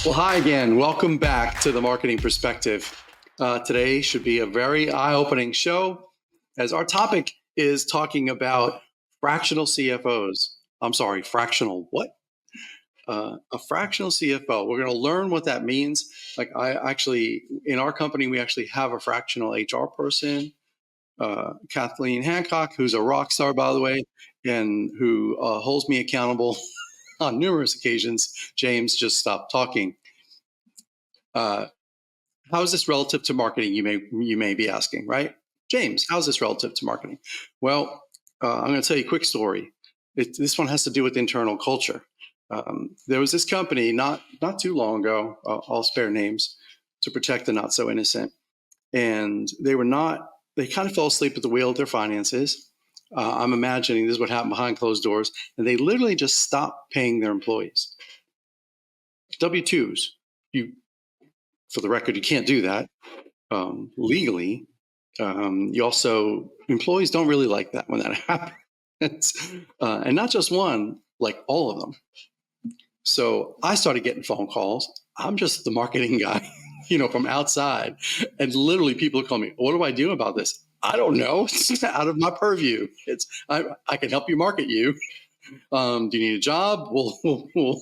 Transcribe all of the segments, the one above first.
Well, hi again. Welcome back to the Marketing Perspective. Today should be a very eye-opening show, as our topic is talking about fractional CFOs. I'm sorry, fractional what? A fractional CFO. We're going to learn what that means. Like in our company, we actually have a fractional HR person, Kathleen Hancock, who's a rock star, by the way, and who holds me accountable on numerous occasions. James, just stop talking. How is this relative to marketing? You may be asking, right? James, how is this relative to marketing? Well, I'm going to tell you a quick story. This one has to do with internal culture. There was this company not too long ago. I'll spare names to protect the not so innocent, and they kind of fell asleep at the wheel of their finances. I'm imagining this is what happened behind closed doors, and they literally just stopped paying their employees. W-2s. For the record, you can't do that legally. Employees don't really like that when that happens. And not just one, like all of them. So I started getting phone calls. I'm just the marketing guy, from outside. And literally people call me, what do I do about this? I don't know. It's out of my purview. I can help you market you. Do you need a job? We'll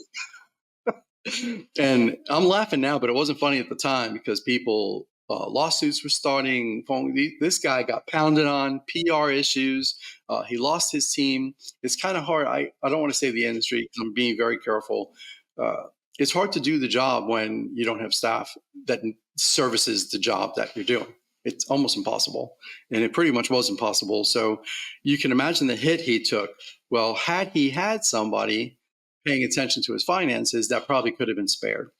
And I'm laughing now, but it wasn't funny at the time because lawsuits were starting. This guy got pounded on, PR issues. He lost his team. It's kind of hard. I don't want to say the industry. I'm being very careful. It's hard to do the job when you don't have staff that services the job that you're doing. It's almost impossible. And it pretty much was impossible. So you can imagine the hit he took. Well, had he had somebody paying attention to his finances, that probably could have been spared.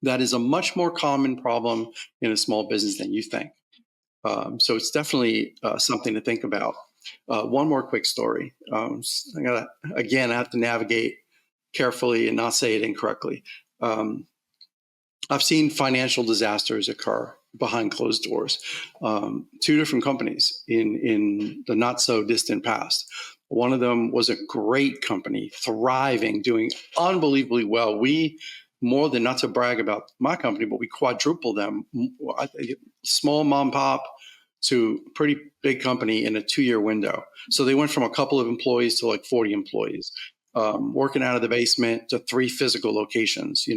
That is a much more common problem in a small business than you think. So it's definitely something to think about. One more quick story. I have to navigate carefully and not say it incorrectly. I've seen financial disasters occur behind closed doors. Two different companies in the not so distant past. One of them was a great company, thriving, doing unbelievably well. We, more than, not to brag about my company, but we quadrupled them. Small mom pop to pretty big company in a 2-year window. So they went from a couple of employees to like 40 employees, working out of the basement to 3 physical locations,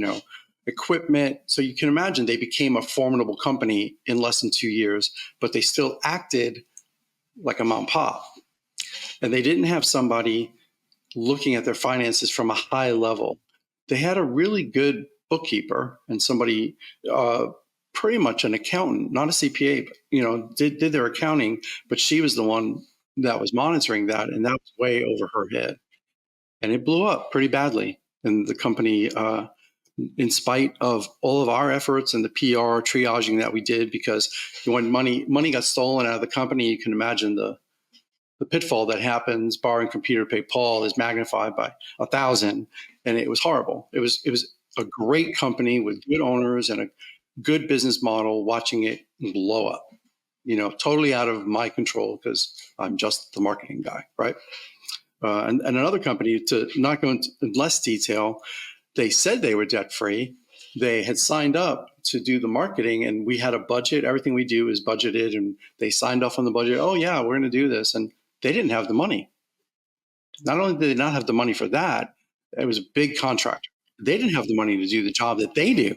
equipment. So you can imagine they became a formidable company in less than 2 years, but they still acted like a mom pop. And they didn't have somebody looking at their finances from a high level. They had a really good bookkeeper and somebody, pretty much an accountant, not a CPA, but, did their accounting, but she was the one that was monitoring that, and that was way over her head. And it blew up pretty badly. And the company, in spite of all of our efforts and the PR triaging that we did, because when money got stolen out of the company, you can imagine the pitfall that happens. Borrowing from Peter to pay Paul is magnified by 1,000, and it was horrible. It was a great company with good owners and a good business model. Watching it blow up, totally out of my control because I'm just the marketing guy, right? And another company, to not go into less detail, they said they were debt free. They had signed up to do the marketing, and we had a budget. Everything we do is budgeted, and they signed off on the budget. Oh yeah, we're going to do this, and they didn't have the money. Not only did they not have the money for that, it was a big contractor. They didn't have the money to do the job that they do.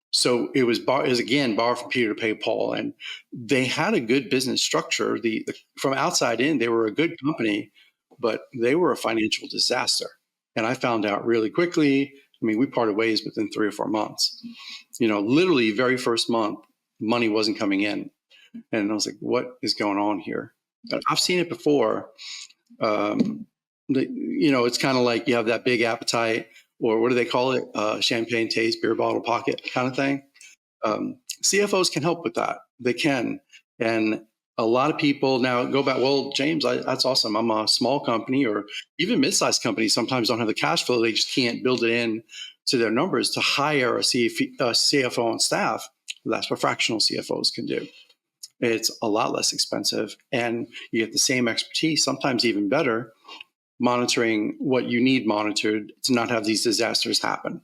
So it was again, borrow from Peter to pay Paul. And they had a good business structure. From outside in, they were a good company, but they were a financial disaster. And I found out really quickly. I mean, we parted ways within 3 or 4 months. Literally very first month, money wasn't coming in. And I was like, what is going on here? But I've seen it before. It's kind of like you have that big appetite, or what do they call it? Champagne taste, beer bottle pocket kind of thing. CFOs can help with that. They can. And a lot of people now go back, well, James, that's awesome. I'm a small company, or even mid-sized companies sometimes don't have the cash flow. They just can't build it in to their numbers to hire a CFO on staff. That's what fractional CFOs can do. It's a lot less expensive, and you get the same expertise, sometimes even better, monitoring what you need monitored to not have these disasters happen.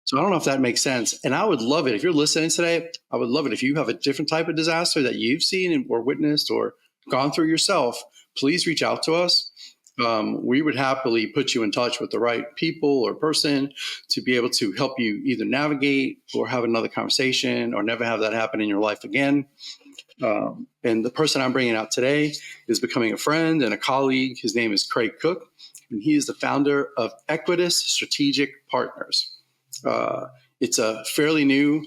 So I don't know if that makes sense. And I would love it if you're listening today. I would love it if you have a different type of disaster that you've seen or witnessed or gone through yourself. Please reach out to us. We would happily put you in touch with the right people or person to be able to help you either navigate or have another conversation or never have that happen in your life again. And the person I'm bringing out today is becoming a friend and a colleague. His name is Craig Cook, and he is the founder of Equitas Strategic Partners. It's a fairly new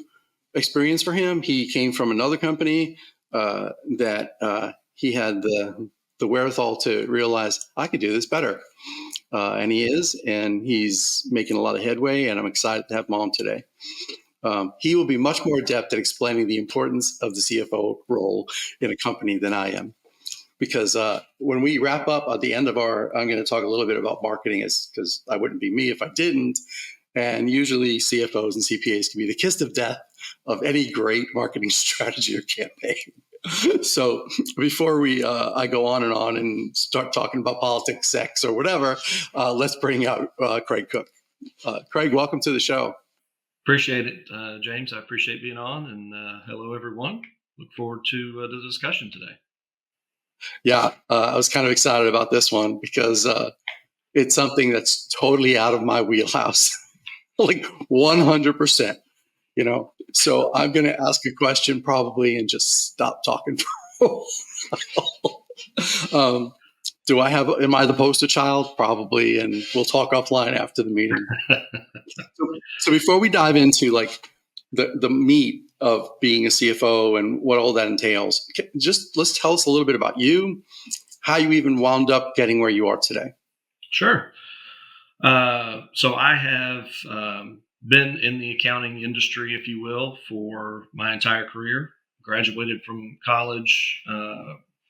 experience for him. He came from another company that he had the wherewithal to realize I could do this better. And he is, and he's making a lot of headway, and I'm excited to have him on today. He will be much more adept at explaining the importance of the CFO role in a company than I am. Because when we wrap up at the end of I'm going to talk a little bit about marketing, because I wouldn't be me if I didn't. And usually CFOs and CPAs can be the kiss of death of any great marketing strategy or campaign. So before I go on and start talking about politics, sex, or whatever, let's bring out Craig Cook. Craig, welcome to the show. Appreciate it, James. I appreciate being on, and hello, everyone. Look forward to the discussion today. Yeah, I was kind of excited about this one because it's something that's totally out of my wheelhouse, like 100%. So I'm going to ask a question probably and just stop talking. Am I the poster child? Probably, and we'll talk offline after the meeting. So before we dive into like the meat of being a CFO and what all that entails, let's tell us a little bit about you, how you even wound up getting where you are today. Sure. So I have been in the accounting industry, if you will, for my entire career. Graduated from college,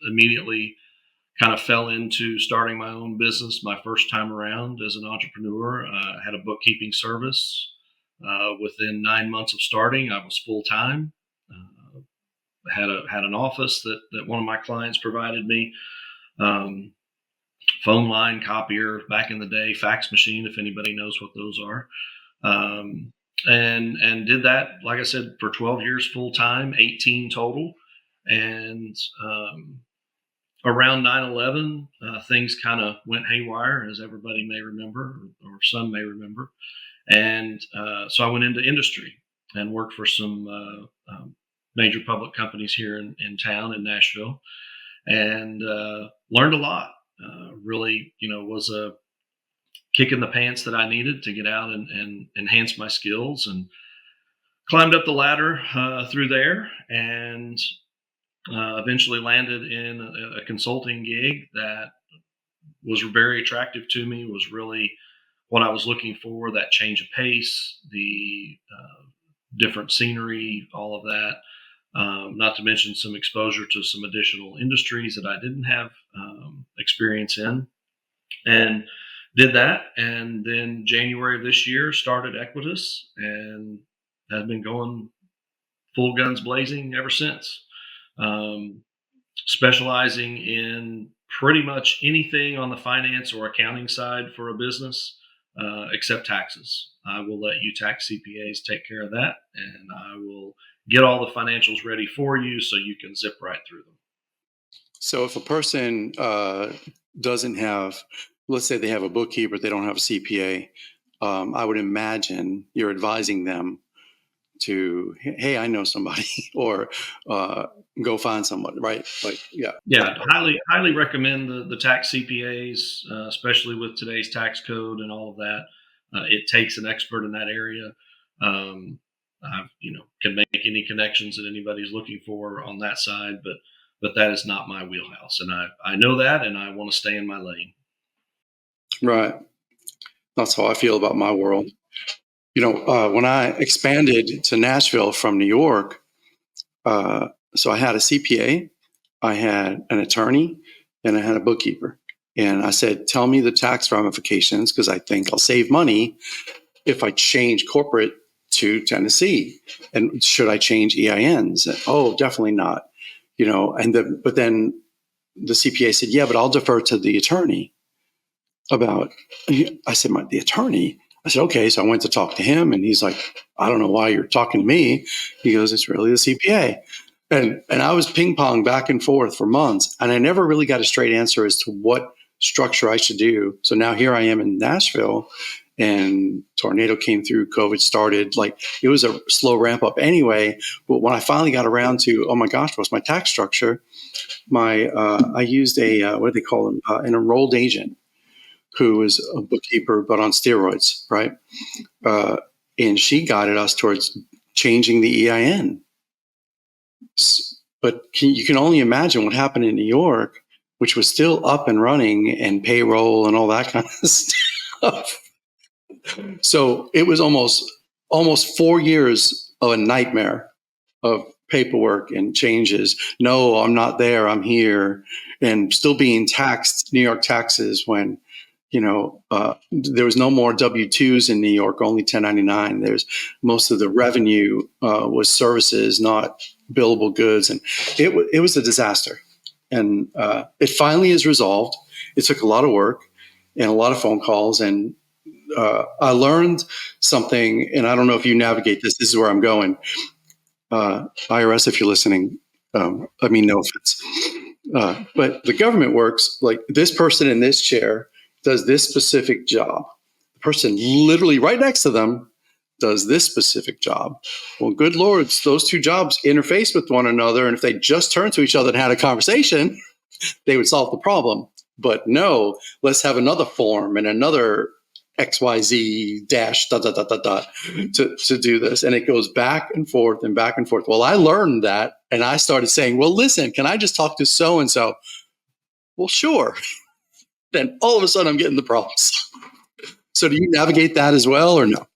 immediately kind of fell into starting my own business my first time around as an entrepreneur. Had a bookkeeping service. Within 9 months of starting, I was full time. Had an office that one of my clients provided me. Phone line, copier, back in the day, fax machine, if anybody knows what those are. And did that, like I said, for 12 years full time, 18 total. And around 9/11, things kind of went haywire, as everybody may remember, or some may remember. And so I went into industry and worked for some major public companies here in town in Nashville, and learned a lot. Really, was a kick in the pants that I needed to get out and enhance my skills, and climbed up the ladder through there, and eventually landed in a consulting gig that was very attractive to me, was really what I was looking for, that change of pace, the different scenery, all of that. Not to mention some exposure to some additional industries that I didn't have experience in. And did that. And then January of this year started Equitas and have been going full guns blazing ever since. Specializing in pretty much anything on the finance or accounting side for a business, except taxes. I will let you tax CPAs take care of that, and I will get all the financials ready for you so you can zip right through them. So if a person doesn't have, let's say they have a bookkeeper, they don't have a CPA, I would imagine you're advising them to, hey, I know somebody, or go find somebody, right? Like, yeah. Yeah, highly recommend the tax CPAs, especially with today's tax code and all of that. It takes an expert in that area. I can make any connections that anybody's looking for on that side, but that is not my wheelhouse, and I know that, and I want to stay in my lane. Right. That's how I feel about my world. When I expanded to Nashville from New York, so I had a CPA, I had an attorney, and I had a bookkeeper. And I said, tell me the tax ramifications, because I think I'll save money if I change corporate to Tennessee. And should I change EINs? Oh, definitely not. But then the CPA said, yeah, but I'll defer to the attorney. I said, the attorney? I said, okay. So I went to talk to him, and he's like, I don't know why you're talking to me. He goes, it's really the CPA. And I was ping pong back and forth for months, and I never really got a straight answer as to what structure I should do. So now here I am in Nashville, and tornado came through, COVID started. Like, it was a slow ramp up anyway. But when I finally got around to, oh my gosh, what's my tax structure? I used a what do they call them? An enrolled agent who was a bookkeeper but on steroids, right? Uh, and she guided us towards changing the EIN. But you can only imagine what happened in New York, which was still up and running and payroll and all that kind of stuff. So it was almost 4 years of a nightmare of paperwork and changes. No, I'm not there. I'm here, and still being taxed New York taxes when there was no more W-2s in New York, only 1099. There's most of the revenue was services, not billable goods, and it was a disaster. And it finally is resolved. It took a lot of work and a lot of phone calls, and I learned something. And I don't know if you navigate this. This is where I'm going. IRS, if you're listening, I mean, no offense. But the government works like this person in this chair does this specific job. The person literally right next to them does this specific job. Well, good lords, those two jobs interface with one another. And if they just turned to each other and had a conversation, they would solve the problem. But no, let's have another form and another XYZ dash dot dot dot dot dot to do this. And it goes back and forth and back and forth. Well, I learned that, and I started saying, well, listen, can I just talk to so and so? Well, sure. Then all of a sudden I'm getting the problems. So do you navigate that as well, or no?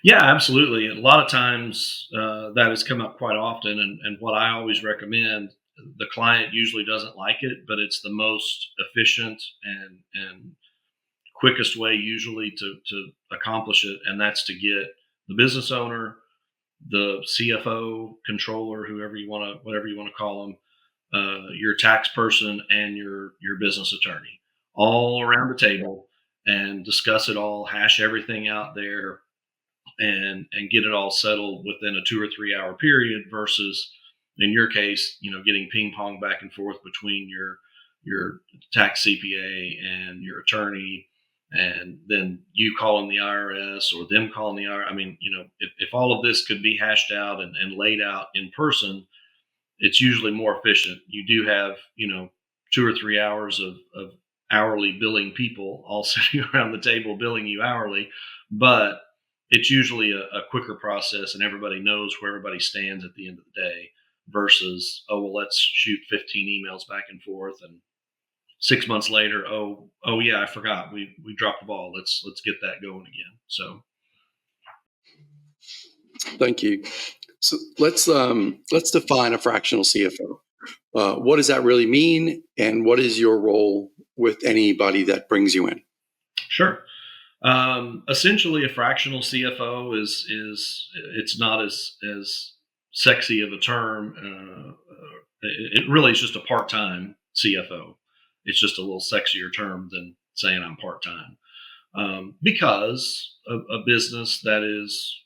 Yeah, absolutely. A lot of times that has come up quite often, and what I always recommend, the client usually doesn't like it, but it's the most efficient and quickest way usually to accomplish it, and that's to get the business owner, the CFO, controller, whatever you want to call them, your tax person, and your business attorney, all around the table, and discuss it all, hash everything out there, and get it all settled within a 2 or 3 hour period versus in your case, getting ping pong back and forth between your tax CPA and your attorney, and then you calling the IRS or them calling the IRS. I mean, if all of this could be hashed out and laid out in person, it's usually more efficient. You do have, 2 or 3 hours of hourly billing people all sitting around the table billing you hourly, but it's usually a quicker process and everybody knows where everybody stands at the end of the day versus, oh, well, let's shoot 15 emails back and forth. And 6 months later, oh yeah, I forgot. We dropped the ball. Let's get that going again. So Thank you. So let's define a fractional CFO. What does that really mean, and what is your role with anybody that brings you in? sure. Essentially, a fractional CFO is it's not as sexy of a term. It really is just a part time CFO. It's just a little sexier term than saying I'm part time, because a business that is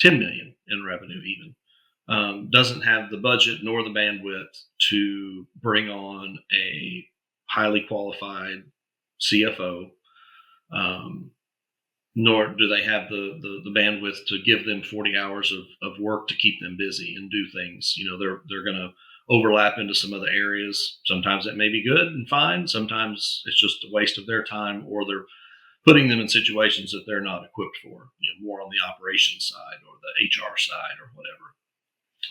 10 million in revenue even doesn't have the budget nor the bandwidth to bring on a highly qualified CFO. Um, Nor do they have the bandwidth to give them 40 hours of work to keep them busy and do things. They're going to overlap into some other areas. Sometimes that may be good and fine. Sometimes it's just a waste of their time, or they're putting them in situations that they're not equipped for. More on the operations side or the HR side or whatever.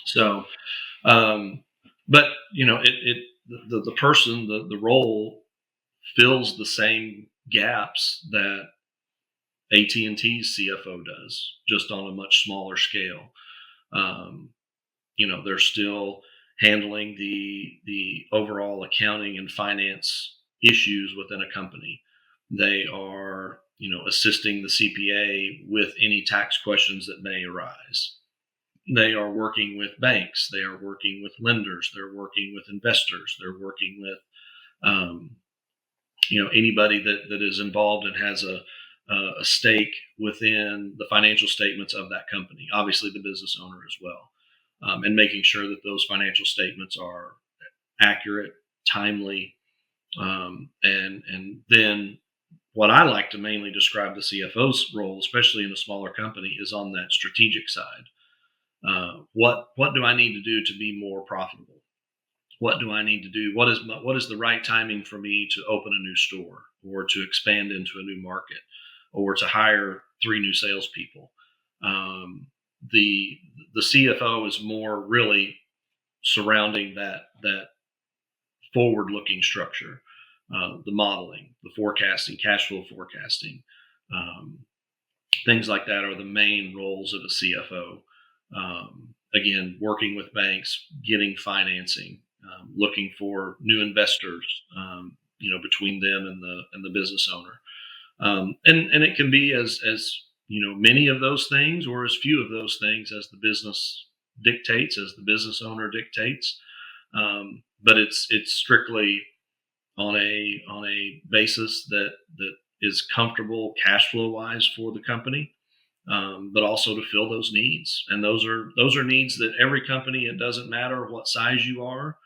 So, um, but the person, the role fills the same gaps that AT&T's CFO does, just on a much smaller scale. Um, they're still handling the overall accounting and finance issues within a company. They are, assisting the CPA with any tax questions that may arise. They are working with banks. They are working with lenders. They're working with investors. They're working with, anybody that is involved and has a stake within the financial statements of that company, obviously the business owner as well, and making sure that those financial statements are accurate, timely, and then what I like to mainly describe the CFO's role, especially in a smaller company, is on that strategic side. What do I need to do to be more profitable? What do I need to do? What is the right timing for me to open a new store, or to expand into a new market, or to hire 3 new salespeople? Um, the the CFO is more really surrounding that forward looking structure, the modeling, the forecasting, cash flow forecasting, um, things like that are the main roles of a CFO. Again, working with banks, getting financing, looking for new investors, between them and the business owner. And it can be as many of those things, or as few of those things as the business dictates, as the business owner dictates. But it's strictly on a basis that is comfortable cash flow wise for the company, but also to fill those needs. And those are needs that every company. It doesn't matter what size you are,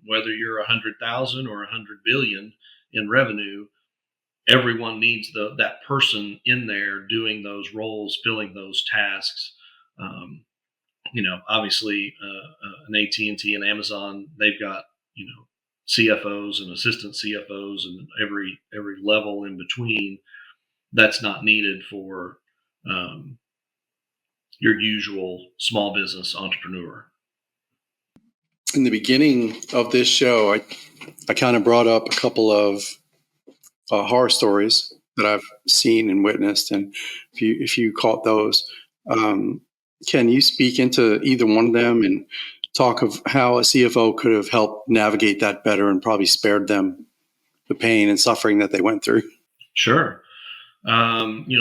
whether you're 100,000 or 100 billion in revenue. Everyone needs that person in there doing those roles, filling those tasks. Um, Obviously, an AT&T and Amazon, they've got CFOs and assistant CFOs and every level in between. That's not needed for um, your usual small business entrepreneur. In the beginning of this show, I kind of brought up a couple of horror stories that I've seen and witnessed, and if you caught those, um, can you speak into either one of them and talk of how a CFO could have helped navigate that better and probably spared them the pain and suffering that they went through? Sure.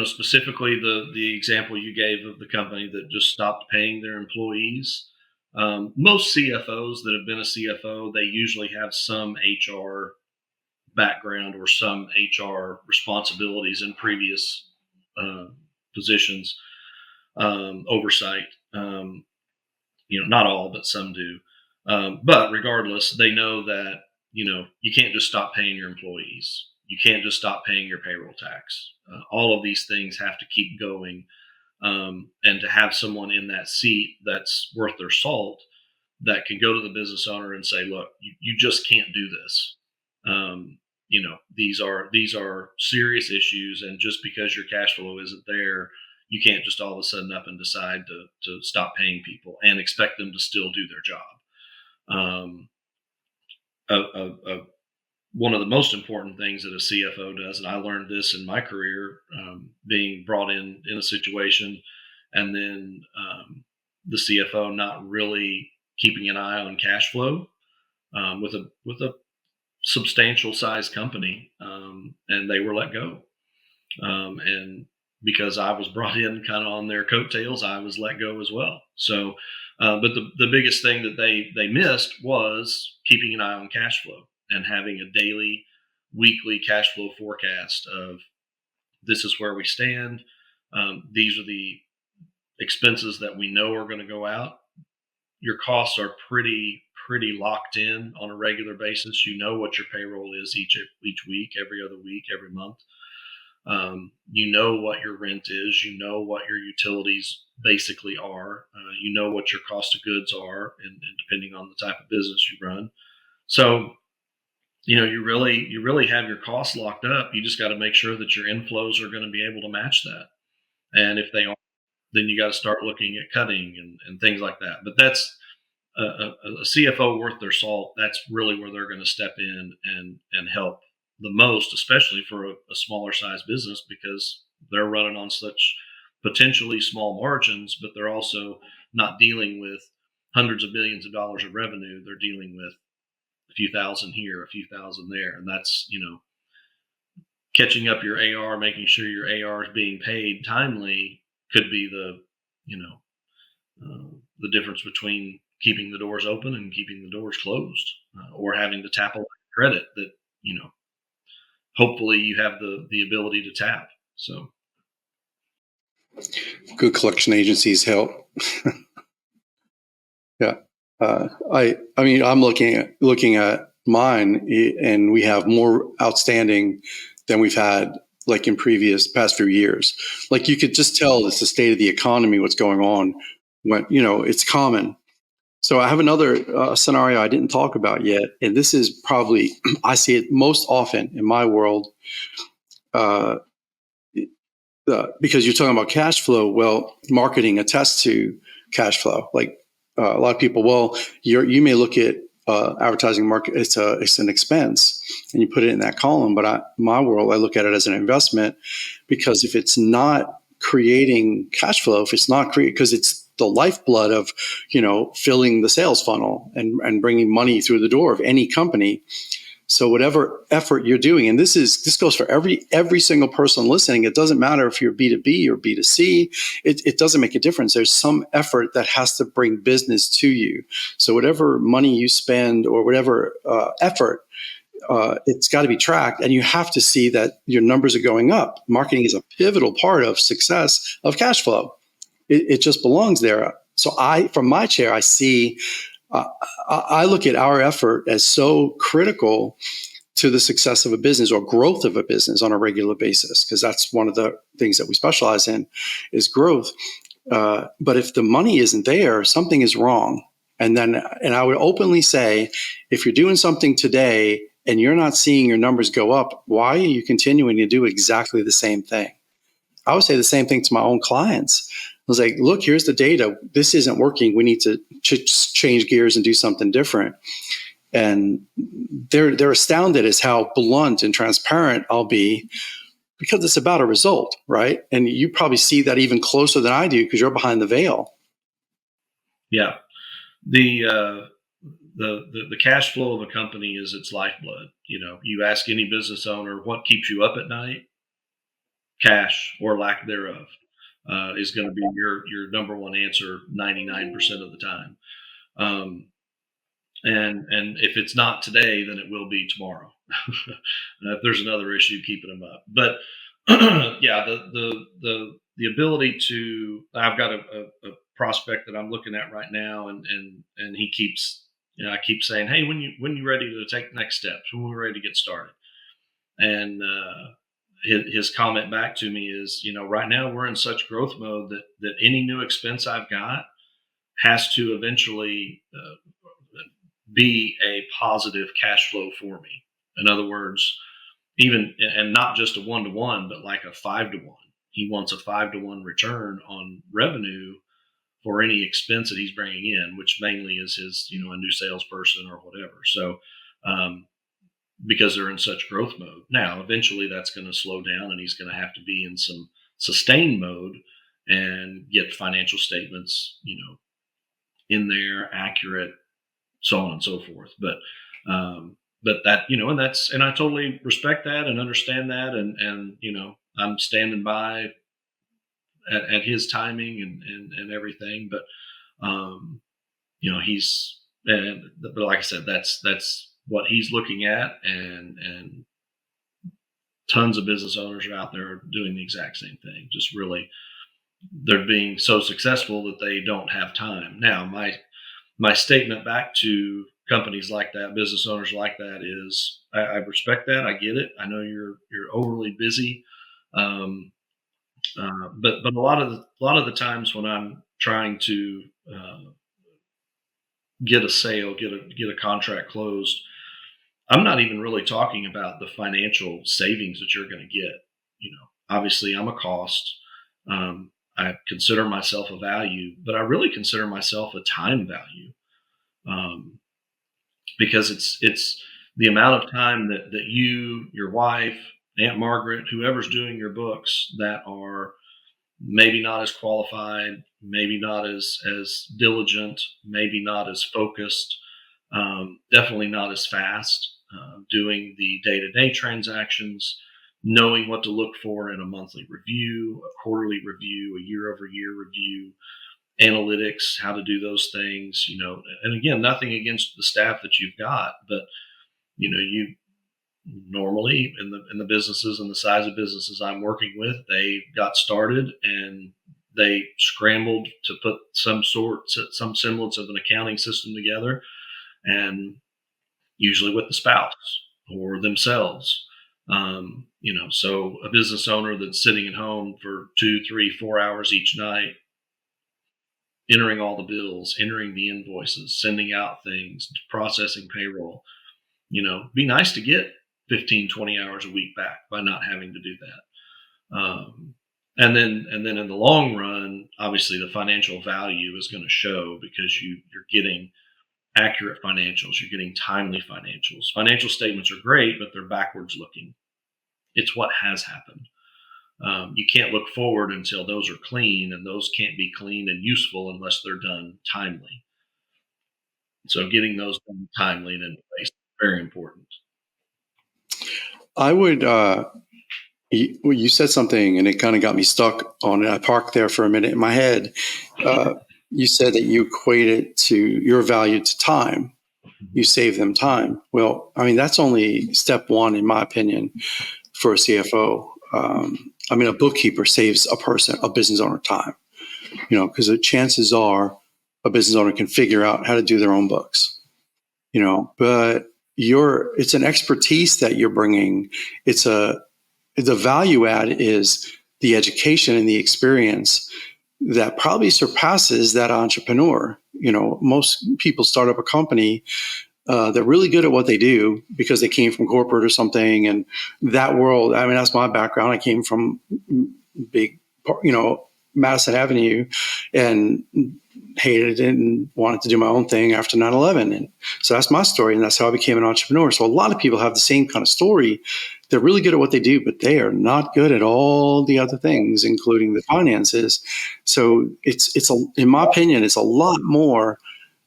Specifically the example you gave of the company that just stopped paying their employees. Most CFOs that have been a CFO, they usually have some HR background or some HR responsibilities in previous uh, positions, oversight. Not all, but some do. But regardless, they know that you can't just stop paying your employees. You can't just stop paying your payroll tax. All of these things have to keep going, and to have someone in that seat that's worth their salt, that can go to the business owner and say, "Look, you just can't do this. These are serious issues, and just because your cash flow isn't there, you can't just all of a sudden up and decide to stop paying people and expect them to still do their job." Um, a, a, a, One of the most important things that a CFO does, and I learned this in my career, being brought in a situation, and then the CFO not really keeping an eye on cash flow, with a substantial size company, and they were let go. And because I was brought in kind of on their coattails, I was let go as well. So, but the biggest thing that they missed was keeping an eye on cash flow and having a daily, weekly cash flow forecast of, this is where we stand. These are the expenses that we know are going to go out. Your costs are pretty locked in on a regular basis. You know what your payroll is each week, every other week, every month. You know what your rent is. You know what your utilities basically are. You know what your cost of goods are, and depending on the type of business you run. So you really have your costs locked up. You just got to make sure that your inflows are going to be able to match that. And if they aren't, then you got to start looking at cutting and things like that. But that's a CFO worth their salt. That's really where they're going to step in and help the most, especially for a smaller size business, because they're running on such potentially small margins, but they're also not dealing with hundreds of millions of dollars of revenue. They're dealing with a few thousand here, a few thousand there, and that's catching up your AR, making sure your AR is being paid timely could be the difference between keeping the doors open and keeping the doors closed, or having to tap a line of credit that hopefully you have the ability to tap. So Good collection agencies help. Yeah. I mean, I'm looking at mine, and we have more outstanding than we've had like in previous past few years. Like you could just tell it's the state of the economy, what's going on when, it's common. So I have another scenario I didn't talk about yet, and this is probably I see it most often in my world. Uh, because you're talking about cash flow. Well, marketing attests to cash flow. Like a lot of people, well, you may look at advertising market. It's an expense, and you put it in that column. But my world, I look at it as an investment, because if it's not creating cash flow, if it's not because it's the lifeblood of filling the sales funnel and bringing money through the door of any company. So whatever effort you're doing, and this goes for every single person listening. It doesn't matter if you're B2B or B2C. It doesn't make a difference. There's some effort that has to bring business to you. So whatever money you spend or whatever effort, it's got to be tracked, and you have to see that your numbers are going up. Marketing is a pivotal part of success of cash flow. It just belongs there. So from my chair, I see. Uh, I look at our effort as so critical to the success of a business or growth of a business on a regular basis, because that's one of the things that we specialize in is growth. But if the money isn't there, something is wrong. And I would openly say, if you're doing something today and you're not seeing your numbers go up, why are you continuing to do exactly the same thing? I would say the same thing to my own clients. I was like, look, here's the data. This isn't working. We need to change gears and do something different. And they're astounded as how blunt and transparent I'll be, because it's about a result, right? And you probably see that even closer than I do because you're behind the veil. yeah, the the cash flow of a company is its lifeblood. You ask any business owner what keeps you up at night, cash or lack thereof is going to be your number one answer 99% of the time. Um, and if it's not today, then it will be tomorrow. If there's another issue keeping them up, but yeah, the ability to I've got a prospect that I'm looking at right now, and he keeps I keep saying, hey, when you ready to take the next steps, when we're ready to get started, and his comment back to me is, right now we're in such growth mode that any new expense I've got has to eventually be a positive cash flow for me. In other words, even and not just a 1-to-1, but like a 5-to-1. He wants a 5-to-1 return on revenue for any expense that he's bringing in, which mainly is his, a new salesperson or whatever. So, because they're in such growth mode now, eventually that's going to slow down, and he's going to have to be in some sustained mode and get financial statements, in there accurate, so on and so forth. But that, and I totally respect that and understand that. And, I'm standing by at his timing and everything. But, but like I said, that's what he's looking at. And tons of business owners are out there doing the exact same thing. Just really, they're being so successful that they don't have time. Now, my statement back to companies like that, business owners like that, is I respect that. I get it. I know you're overly busy, but a lot of the times when I'm trying to get a sale, get a contract closed, I'm not even really talking about the financial savings that you're going to get. Obviously, I'm a cost. I consider myself a value, but I really consider myself a time value. Um, because it's the amount of time that you, your wife, Aunt Margaret, whoever's doing your books, that are maybe not as qualified, maybe not as diligent, maybe not as focused, definitely not as fast, doing the day-to-day transactions, knowing what to look for in a monthly review, a quarterly review, a year-over-year review, analytics, how to do those things, and again, nothing against the staff that you've got, but you normally in the businesses and the size of businesses I'm working with, they got started and they scrambled to put some semblance of an accounting system together, and usually with the spouse or themselves. So a business owner that's sitting at home for 2, 3, 4 hours each night, entering all the bills, entering the invoices, sending out things, processing payroll. Be nice to get 15, 20 hours a week back by not having to do that. And then in the long run, obviously the financial value is going to show because you're getting accurate financials, you're getting timely financials. Financial statements are great, but they're backwards looking. It's what has happened. You can't look forward until those are clean, and those can't be clean and useful unless they're done timely. So getting those done timely and in place is very important. I would. You said something, and it kind of got me stuck on it. I parked there for a minute in my head. Uh, you said that you equate it to your value to time. You save them time. Well, I mean, that's only step one, in my opinion, for a CFO. I mean, a bookkeeper saves a business owner time, because the chances are a business owner can figure out how to do their own books, but it's an expertise that you're bringing. The value add is the education and the experience that probably surpasses that entrepreneur. Most people start up a company. They're really good at what they do because they came from corporate or something. And that world, I mean, that's my background. I came from big, Madison Avenue, and hated it and wanted to do my own thing after 9/11. And so that's my story. And that's how I became an entrepreneur. So a lot of people have the same kind of story. They're really good at what they do, but they are not good at all the other things, including the finances. So in my opinion, it's a lot more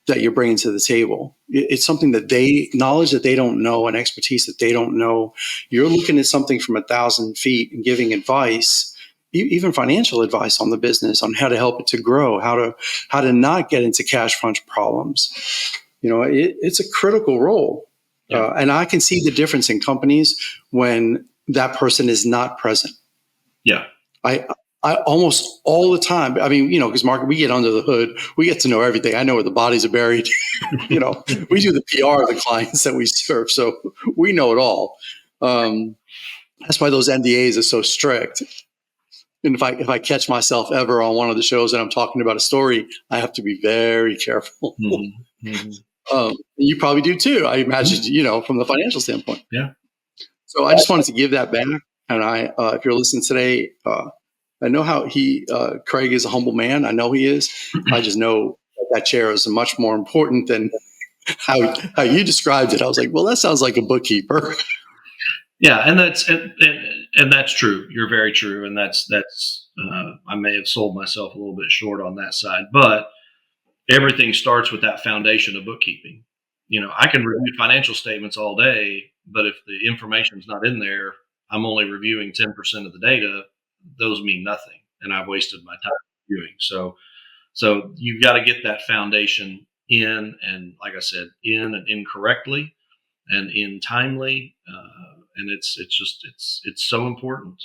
that you're bringing to the table. It's something that knowledge that they don't know, and expertise that they don't know. You're looking at something from 1,000 feet and giving advice, even financial advice on the business, on how to help it to grow, how to not get into cash crunch problems. It's a critical role. Yeah. And I can see the difference in companies when that person is not present. Yeah. I almost all the time. I mean, because Mark, we get under the hood. We get to know everything. I know where the bodies are buried. We do the PR of the clients that we serve, so we know it all. That's why those NDAs are so strict. And if I catch myself ever on one of the shows and I'm talking about a story, I have to be very careful. Mm-hmm. Mm-hmm. You probably do too, I imagine. From the financial standpoint. Yeah. So I just wanted to give that back. And if you're listening today, I know how Craig is a humble man. I know he is. I just know that chair is much more important than how you described it. I was like, well, that sounds like a bookkeeper. Yeah, and that's true. You're very true, and that's I may have sold myself a little bit short on that side, but everything starts with that foundation of bookkeeping. I can review financial statements all day, but if the information's not in there, I'm only reviewing 10% of the data. Those mean nothing, and I've wasted my time reviewing. So you've got to get that foundation in, and like I said, in and in correctly and in timely, and it's so important.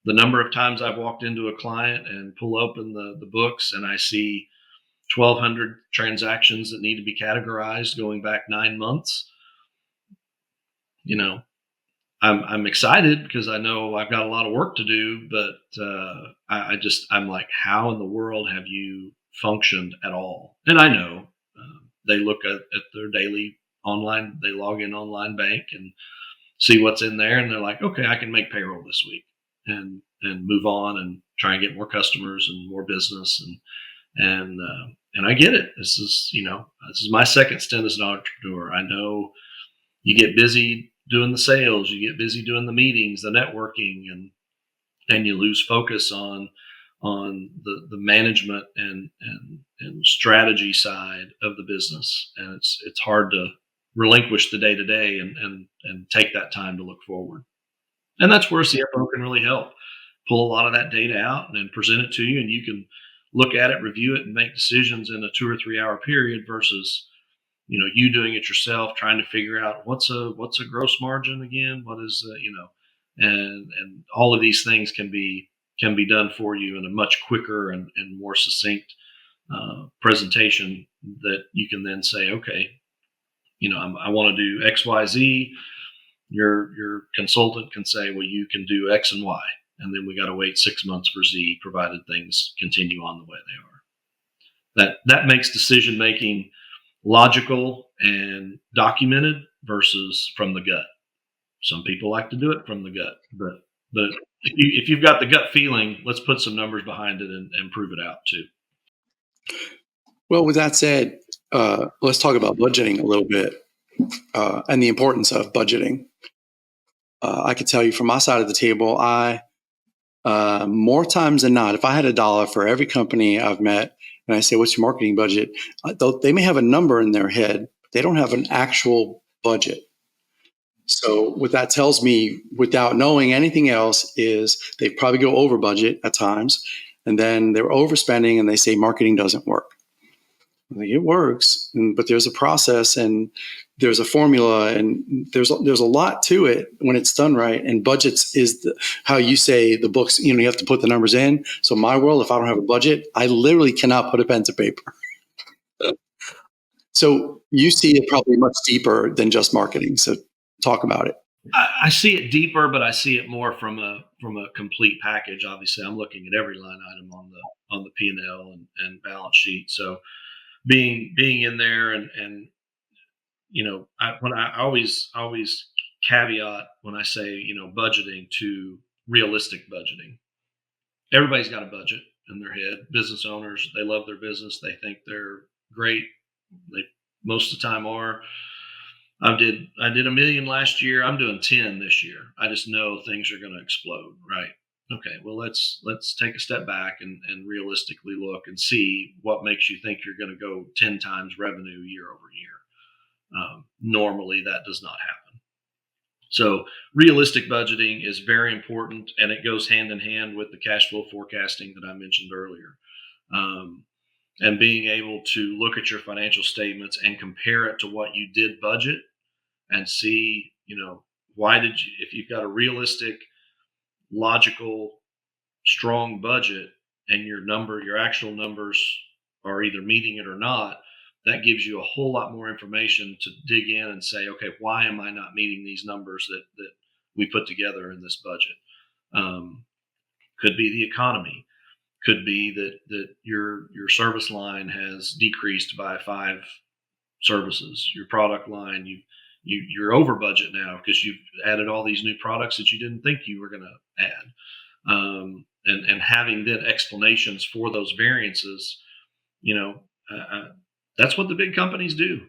The number of times I've walked into a client and pull open the books and I see 1,200 transactions that need to be categorized going back 9 months. I'm excited because I know I've got a lot of work to do, but I'm like, how in the world have you functioned at all? And I know they look at their daily online, they log in online bank and see what's in there, and they're like, okay, I can make payroll this week and move on and try and get more customers and more business and I get it. This is my second stint as an entrepreneur. I know you get busy doing the sales, you get busy doing the meetings, the networking, and you lose focus on the management and strategy side of the business, and it's hard to relinquish the day to day and take that time to look forward. And that's where a CFO can really help pull a lot of that data out and then present it to you, and you can look at it, review it, and make decisions in a 2 or 3 hour period versus you doing it yourself, trying to figure out what's a gross margin again, what is and all of these things can be done for you in a much quicker and more succinct presentation that you can then say, okay, I want to do X, Y, Z. Your consultant can say, well, you can do X and Y, and then we got to wait 6 months for Z, provided things continue on the way they are. That makes decision making logical and documented versus from the gut. Some people like to do it from the gut, but if you've got the gut feeling, let's put some numbers behind it and prove it out too. Well, with that said, let's talk about budgeting a little bit and the importance of budgeting. I could tell you from my side of the table, more times than not, if I had $1 for every company I've met and I say, what's your marketing budget? They may have a number in their head, but they don't have an actual budget. So what that tells me, without knowing anything else, is they probably go over budget at times, and then they're overspending and they say marketing doesn't work. I think it works, but there's a process and there's a formula and there's a lot to it when it's done right. And budgets is how you say the books. You have to put the numbers in. So in my world, if I don't have a budget, I literally cannot put a pen to paper. So you see it probably much deeper than just marketing. So talk about it. I see it deeper, but I see it more from a complete package. Obviously, I'm looking at every line item on the P&L and balance sheet. So being in there and I always caveat when I say budgeting to realistic budgeting. Everybody's got a budget in their head. Business owners, they love their business. They think they're great. They most of the time are. I did $1 million last year. I'm doing 10 this year. I just know things are going to explode, right? Okay, well let's take a step back and realistically look and see what makes you think you're going to go 10 times revenue year over year. Normally, that does not happen. So realistic budgeting is very important, and it goes hand in hand with the cash flow forecasting that I mentioned earlier. And being able to look at your financial statements and compare it to what you did budget and see, why did you, if you've got a realistic, logical, strong budget and your actual numbers are either meeting it or not, that gives you a whole lot more information to dig in and say, okay, why am I not meeting these numbers that we put together in this budget? Could be the economy. Could be that your service line has decreased by 5 services. Your product line, you're over budget now because you've added all these new products that you didn't think you were going to add. And having then explanations for those variances, that's what the big companies do.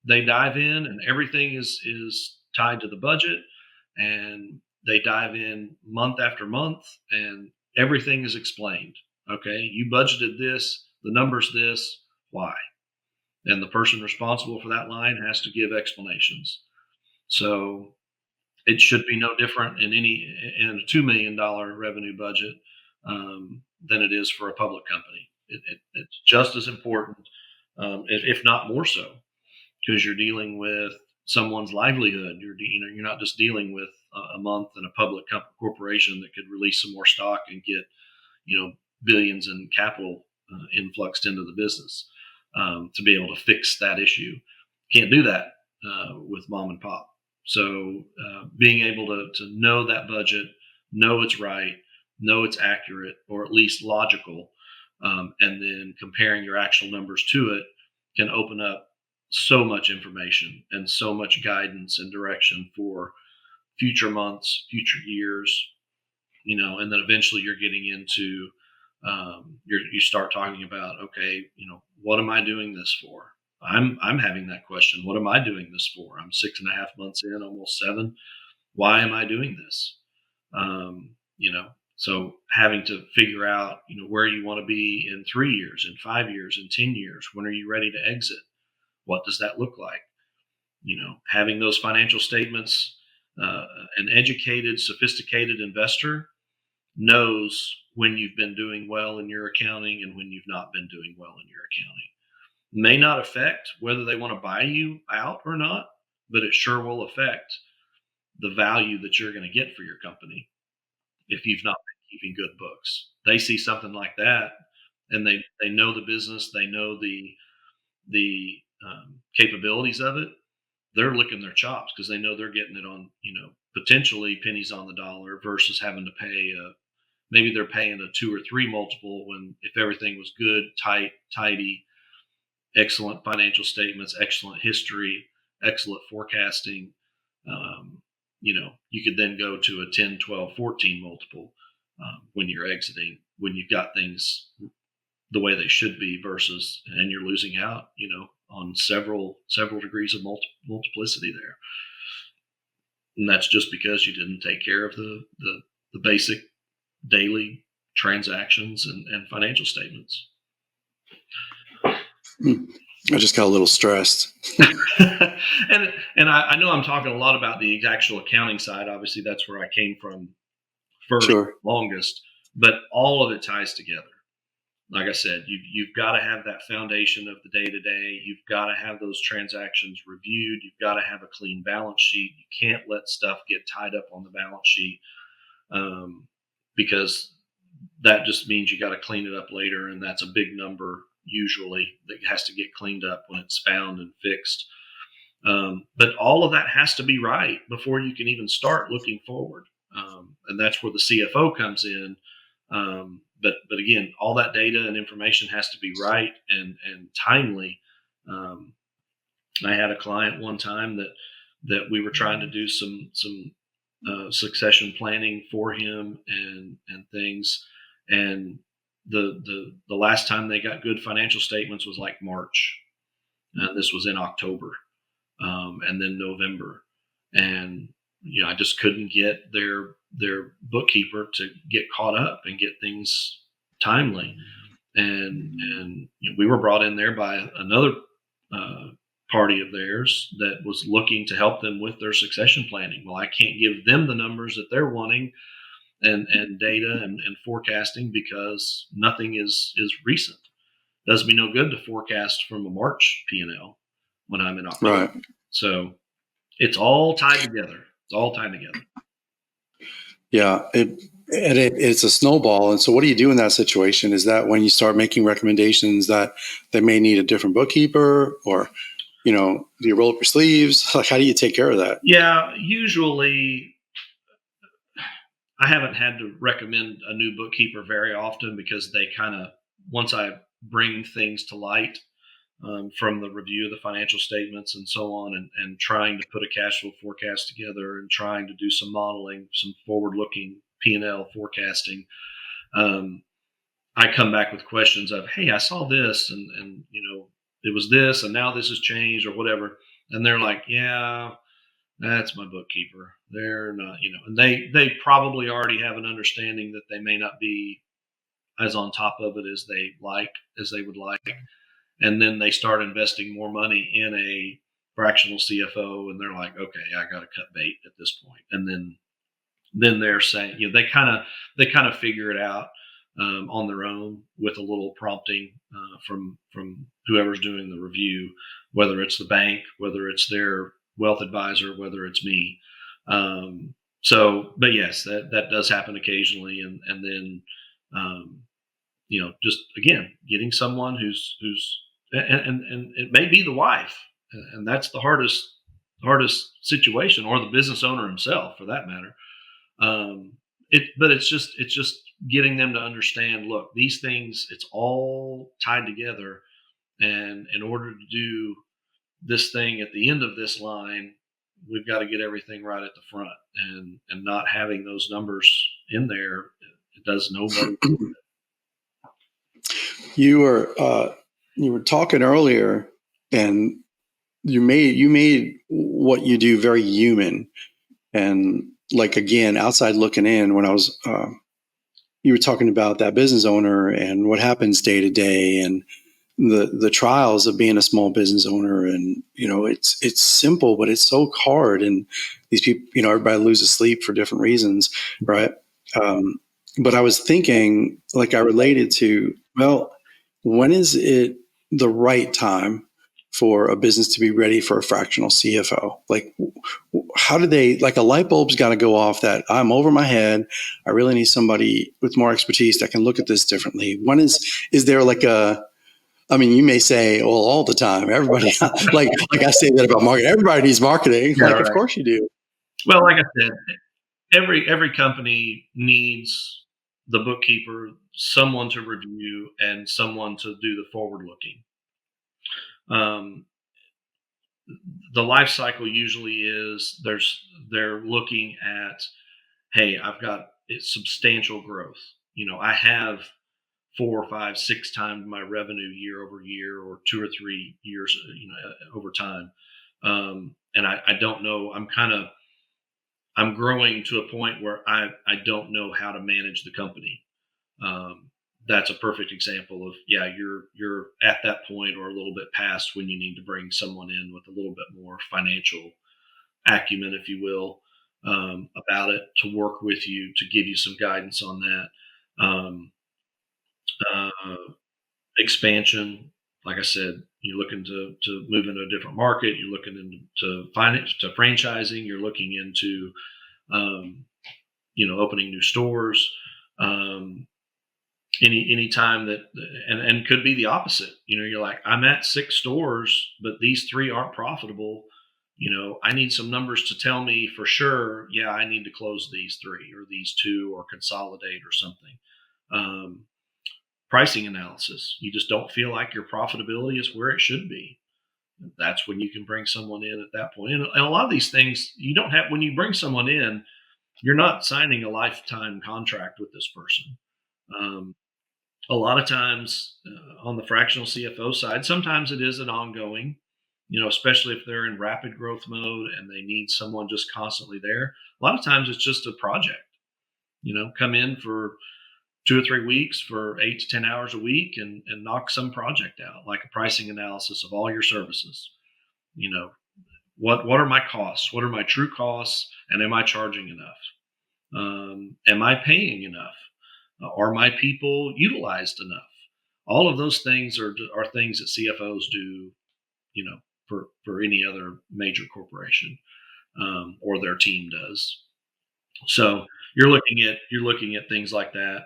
They dive in, and everything is tied to the budget, and they dive in month after month, and everything is explained. Okay, you budgeted this, the number's this, why? And the person responsible for that line has to give explanations. So it should be no different in a $2 million revenue budget than it is for a public company. It's just as important, if not more so, because you're dealing with someone's livelihood. You're not just dealing with a month in a public corporation that could release some more stock and get billions in capital influxed into the business to be able to fix that issue. Can't do that with mom and pop. So being able to know that budget, know it's right, know it's accurate, or at least logical, and then comparing your actual numbers to it can open up so much information and so much guidance and direction for future months, future years, and then eventually you're getting into you start talking about, okay, what am I doing this for? I'm having that question. What am I doing this for? I'm 6.5 months in, almost 7. Why am I doing this? So having to figure out, where you want to be in 3 years, in 5 years, in 10 years. When are you ready to exit? What does that look like? Having those financial statements, an educated, sophisticated investor knows when you've been doing well in your accounting and when you've not been doing well in your accounting. may not affect whether they want to buy you out or not, but it sure will affect the value that you're going to get for your company if you've not been keeping good books. They see something like that, and they know the business, they know the capabilities of it. They're licking their chops because they know they're getting it on, potentially pennies on the dollar versus having to pay maybe they're paying a 2 or 3 multiple when if everything was good, tight, tidy, excellent financial statements, excellent history, excellent forecasting. You could then go to a 10, 12, 14 multiple when you're exiting, when you've got things the way they should be versus, and you're losing out, on several degrees of multiplicity there. And that's just because you didn't take care of the basic daily transactions and financial statements. I just got a little stressed. and I know I'm talking a lot about the actual accounting side. Obviously, that's where I came from first, Sure. longest, but all of it ties together. Like I said, you've got to have that foundation of the day to day. You've got to have those transactions reviewed. You've got to have a clean balance sheet. You can't let stuff get tied up on the balance sheet because that just means you got to clean it up later, and that's a big number usually that has to get cleaned up when it's found and fixed. But all of that has to be right before you can even start looking forward, and that's where the CFO comes in. But again, all that data and information has to be right and timely. I had a client one time that we were trying to do some succession planning for him and things, and the last time they got good financial statements was like March. This was in October, and then November, and I just couldn't get their bookkeeper to get caught up and get things timely. And we were brought in there by another party of theirs that was looking to help them with their succession planning. Well, I can't give them the numbers that they're wanting and data and forecasting because nothing is recent. Does me no good to forecast from a March P&L when I'm in October. Right. So it's all tied together. It's all tied together. Yeah, it's a snowball. And so what do you do in that situation? Is that when you start making recommendations that they may need a different bookkeeper, or, do you roll up your sleeves? Like, how do you take care of that? Yeah, usually I haven't had to recommend a new bookkeeper very often because they kind of, once I bring things to light, from the review of the financial statements and so on, and trying to put a cash flow forecast together and trying to do some modeling, some forward-looking P&L forecasting, I come back with questions of, hey, I saw this and it was this and now this has changed or whatever. And they're like, yeah, that's my bookkeeper. They're not, and they probably already have an understanding that they may not be as on top of it as they would like. And then they start investing more money in a fractional CFO, and they're like, okay, I got to cut bait at this point. And then they're saying, they kind of figure it out on their own with a little prompting from whoever's doing the review, whether it's the bank, whether it's their wealth advisor, whether it's me. But yes, that does happen occasionally, and then just again getting someone who's and it may be the wife, and that's the hardest situation, or the business owner himself for that matter. But it's just getting them to understand, look, these things, it's all tied together, and in order to do this thing at the end of this line, we've got to get everything right at the front, and not having those numbers in there, it does nobody. You were talking earlier, and you made what you do very human, and like, again, outside looking in, when I was you were talking about that business owner and what happens day to day, and the trials of being a small business owner. And it's simple, but it's so hard, and these people, everybody loses sleep for different reasons, right? But I was thinking, like, I related to, well, when is it the right time for a business to be ready for a fractional CFO? Like, how do they, like, a light bulb's got to go off that I'm over my head. I really need somebody with more expertise that can look at this differently. Is there like I mean, you may say, well, all the time, everybody, like I say that about marketing, everybody needs marketing. Yeah, Like, of right. course you do. Well, like I said, every company needs the bookkeeper, someone to review, and someone to do the forward looking. Um, the life cycle usually is they're looking at, hey, I've got substantial growth. I have 4 or 5, 6 times my revenue year over year, or 2 or 3 years, over time. And I don't know. I'm growing to a point where I don't know how to manage the company. Um, that's a perfect example of, yeah, you're at that point or a little bit past when you need to bring someone in with a little bit more financial acumen, if you will, about it, to work with you, to give you some guidance on that. Uh, Expansion, like I said, you're looking to move into a different market. You're looking into finance, to franchising. You're looking into um, opening new stores. Um, any time that, and could be the opposite. You're like, I'm at 6 stores, but these 3 aren't profitable. I need some numbers to tell me for sure, yeah, I need to close these 3 or these 2 or consolidate or something. um, Pricing analysis, you just don't feel like your profitability is where it should be. That's when you can bring someone in at that point. And a lot of these things, you don't have, when you bring someone in, you're not signing a lifetime contract with this person. um, a lot of times, on the fractional CFO side, sometimes it is an ongoing, especially if they're in rapid growth mode and they need someone just constantly there. A lot of times it's just a project, come in for 2 or 3 weeks for 8 to 10 hours a week, and knock some project out, like a pricing analysis of all your services. You know, what are my costs? What are my true costs? And am I charging enough? Am I paying enough? Are my people utilized enough? All of those things are things that CFOs do, for any other major corporation, or their team does. So you're looking at things like that.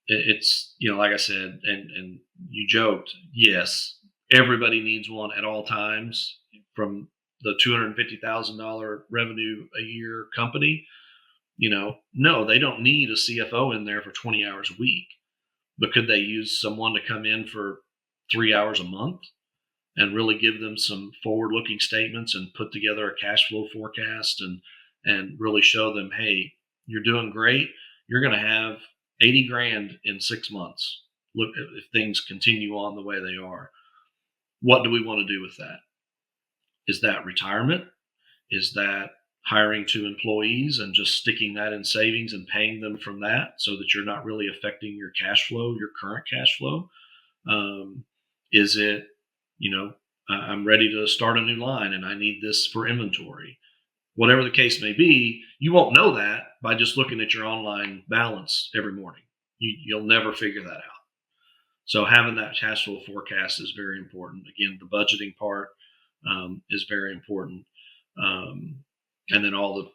It's, like I said, and you joked. Yes, everybody needs one at all times. From the $250,000 revenue a year company, no, they don't need a CFO in there for 20 hours a week. But could they use someone to come in for 3 hours a month and really give them some forward looking statements and put together a cash flow forecast, and really show them, hey, you're doing great. You're going to have 80 grand in 6 months. Look, if things continue on the way they are, what do we want to do with that? Is that retirement? Is that hiring 2 employees and just sticking that in savings and paying them from that, so that you're not really affecting your cash flow, your current cash flow? Is it, I'm ready to start a new line and I need this for inventory? Whatever the case may be, you won't know that by just looking at your online balance every morning. You'll never figure that out. So having that cash flow forecast is very important. Again, the budgeting part, is very important. Um, and then all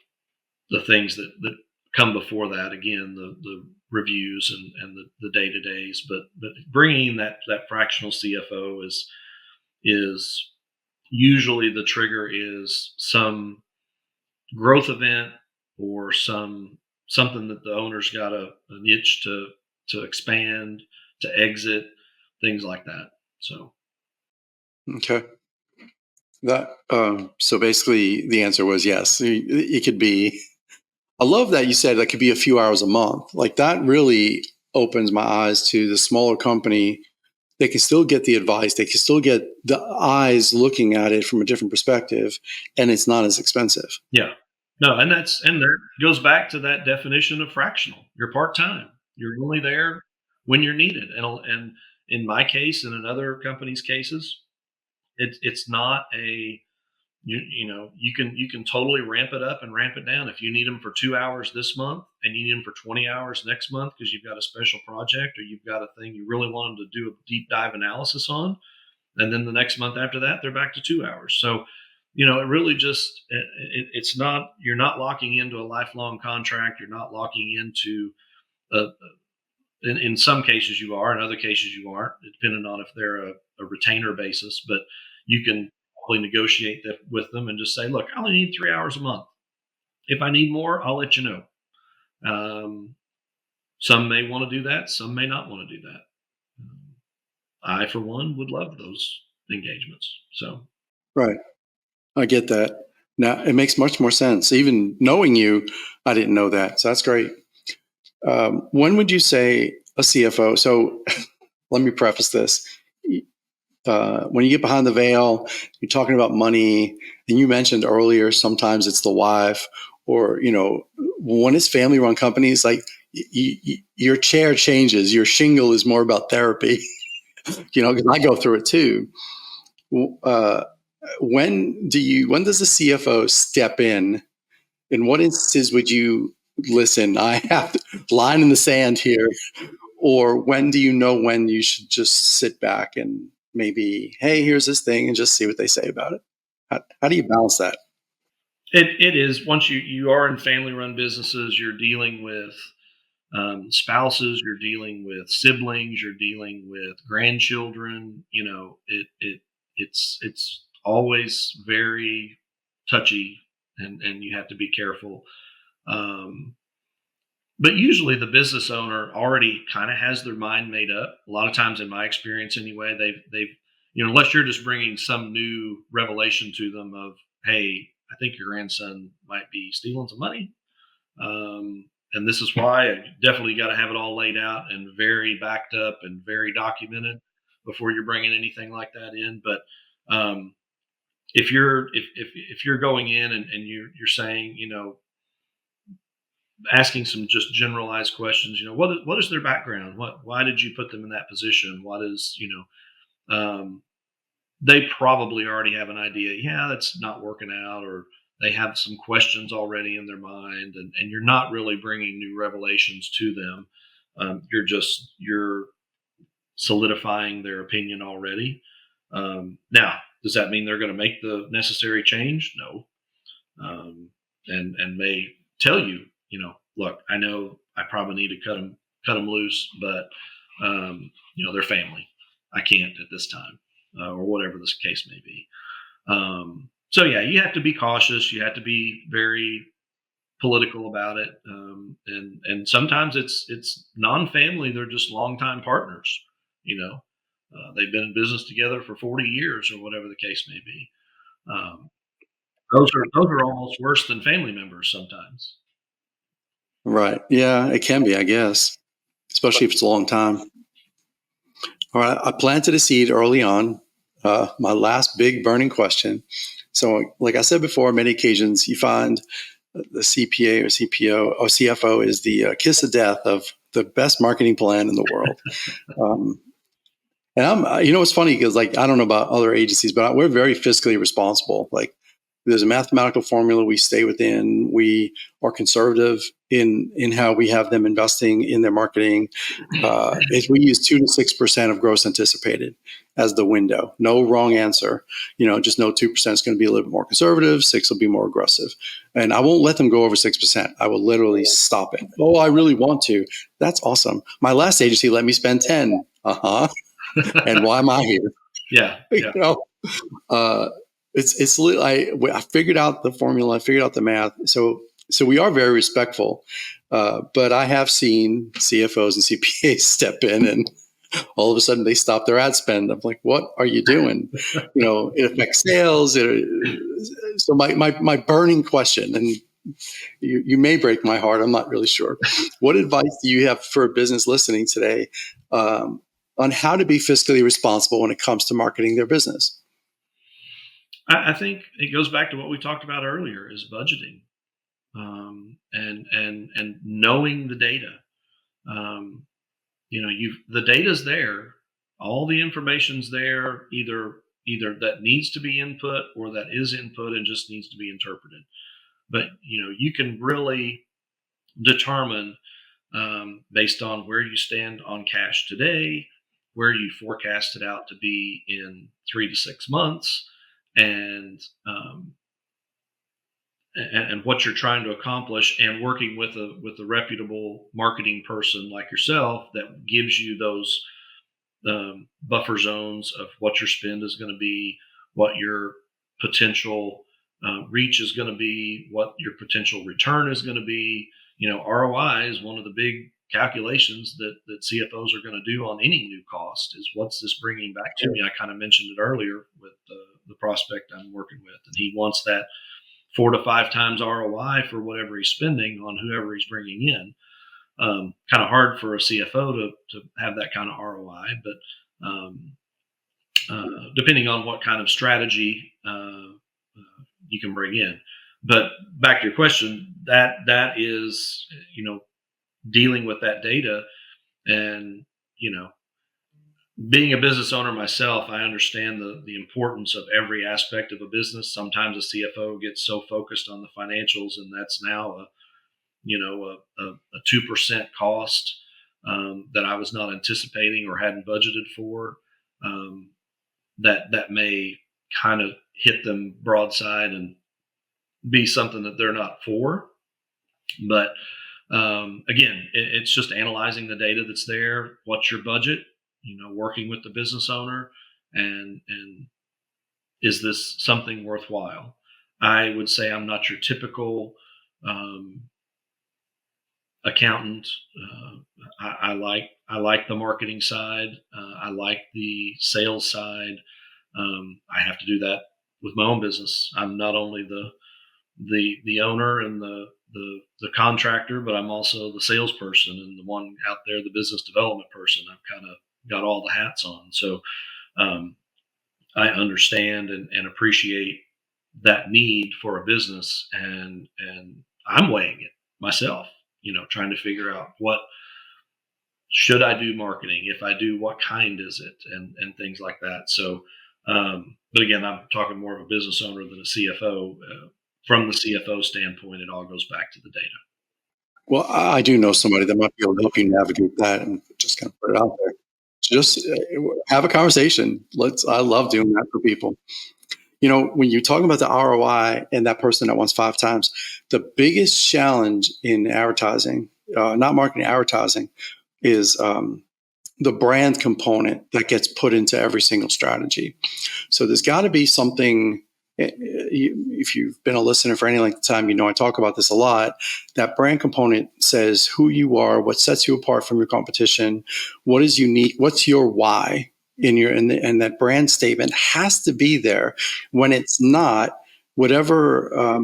the things that come before that, again, the reviews and the day-to-days. But bringing that fractional CFO is usually, the trigger is some growth event, or something that the owner's got an itch to expand, to exit, things like that. So Okay. That so basically the answer was yes. It could be. I love that you said that could be a few hours a month. Like, that really opens my eyes to the smaller company. They can still get the advice. They can still get the eyes looking at it from a different perspective, and it's not as expensive. yeah, no, and there goes back to that definition of fractional. You're part time. You're only there when you're needed. And in my case, and in other companies' cases, it's not a You can totally ramp it up and ramp it down. If you need them for 2 hours this month and you need them for 20 hours next month because you've got a special project or you've got a thing you really want them to do a deep dive analysis on, and then the next month after that they're back to 2 hours. So it really just it's not, you're not locking into a lifelong contract. You're not locking into a, in some cases you are, in other cases you aren't, depending on if they're a retainer basis. But you can probably negotiate that with them and just say, look, I only need 3 hours a month. If I need more, I'll let you know. Some may want to do that. Some may not want to do that. I, for one, would love those engagements. So, Right. I get that. Now it makes much more sense. Even knowing you, I didn't know that. So that's great. When would you say a CFO? So let me preface this. When you get behind the veil, you're talking about money, and you mentioned earlier sometimes it's the wife, or when it's family-run companies, like your chair changes, your shingle is more about therapy, because I go through it too. Uh, when does the CFO step in? In what instances would you listen? I have to, line in the sand here, or when do you know when you should just sit back and maybe, hey, here's this thing, and just see what they say about it? How do you balance that? it is, once you are in family run businesses, you're dealing with spouses, you're dealing with siblings, you're dealing with grandchildren. It's always very touchy, and you have to be careful. Um, but usually the business owner already kind of has their mind made up. A lot of times, in my experience anyway, they've unless you're just bringing some new revelation to them of, hey, I think your grandson might be stealing some money, and this is why. Definitely got to have it all laid out and very backed up and very documented before you're bringing anything like that in. But if you're going in and you're saying, asking some just generalized questions, what is their background? Why did you put them in that position? What is, they probably already have an idea. Yeah, that's not working out, or they have some questions already in their mind, and you're not really bringing new revelations to them. You're solidifying their opinion already. Now, does that mean they're going to make the necessary change? No. And may tell you, look, I know I probably need to cut them loose, but they're family. I can't at this time, or whatever this case may be. So yeah, you have to be cautious. You have to be very political about it, and sometimes it's non-family. They're just longtime partners. They've been in business together for 40 years, or whatever the case may be. Um, those are almost worse than family members sometimes. Right. Yeah, it can be, I guess, especially if it's a long time. All right. I planted a seed early on. My last big burning question. So, like I said before, many occasions you find the CPA or CPO or CFO is the kiss of death of the best marketing plan in the world. Um, and it's funny because, like, I don't know about other agencies, but we're very fiscally responsible. Like, there's a mathematical formula we stay within. We are conservative in how we have them investing in their marketing. If we use 2 to 6% of gross anticipated as the window, no wrong answer. Just know 2% is going to be a little bit more conservative. 6 will be more aggressive, and I won't let them go over 6%. I will literally stop it. Oh, I really want to. That's awesome. My last agency let me spend 10. And why am I here? Yeah, yeah. Uh, I figured out the formula. I figured out the math. So we are very respectful. But I have seen CFOs and CPAs step in, and all of a sudden they stop their ad spend. I'm like, what are you doing? It affects sales. So my burning question, and you may break my heart, I'm not really sure. What advice do you have for a business listening today on how to be fiscally responsible when it comes to marketing their business? I think it goes back to what we talked about earlier: is budgeting, and knowing the data. The data's there, all the information's there, either either that needs to be input or that is input and just needs to be interpreted. But you can really determine, based on where you stand on cash today, where you forecast it out to be in 3 to 6 months, and um, and what you're trying to accomplish, and working with a reputable marketing person like yourself that gives you those buffer zones of what your spend is going to be, what your potential reach is going to be, what your potential return is going to be. ROI is one of the big calculations that CFOs are going to do on any new cost, is what's this bringing back to me. I kind of mentioned it earlier with the prospect I'm working with, and he wants that 4 to 5 times ROI for whatever he's spending on whoever he's bringing in. Kind of hard for a CFO to have that kind of ROI, but depending on what kind of strategy you can bring in. But back to your question, that is, dealing with that data, and being a business owner myself, I understand the importance of every aspect of a business. Sometimes a CFO gets so focused on the financials, and that's now a 2% cost that I was not anticipating or hadn't budgeted for. That may kind of hit them broadside and be something that they're not for. But again, it's just analyzing the data that's there. What's your budget? Working with the business owner, and is this something worthwhile? I would say I'm not your typical accountant. I like the marketing side. I like the sales side. I have to do that with my own business. I'm not only the owner and the contractor, but I'm also the salesperson and the one out there, the business development person. I've kind of got all the hats on. So I understand and appreciate that need for a business, and I'm weighing it myself, trying to figure out, what should I do marketing? If I do, what kind is it? And things like that. So, but again, I'm talking more of a business owner than a CFO. From the CFO standpoint, it all goes back to the data. Well, I do know somebody that might be able to help you navigate that, and just kind of put it out there. Just have a conversation. I love doing that for people. When you're talking about the ROI and that person that wants 5 times, the biggest challenge in advertising, not marketing, advertising, is the brand component that gets put into every single strategy. So there's got to be something. If you've been a listener for any length of time, I talk about this a lot. That brand component says who you are, what sets you apart from your competition, what is unique, what's your why and that brand statement has to be there. When it's not, whatever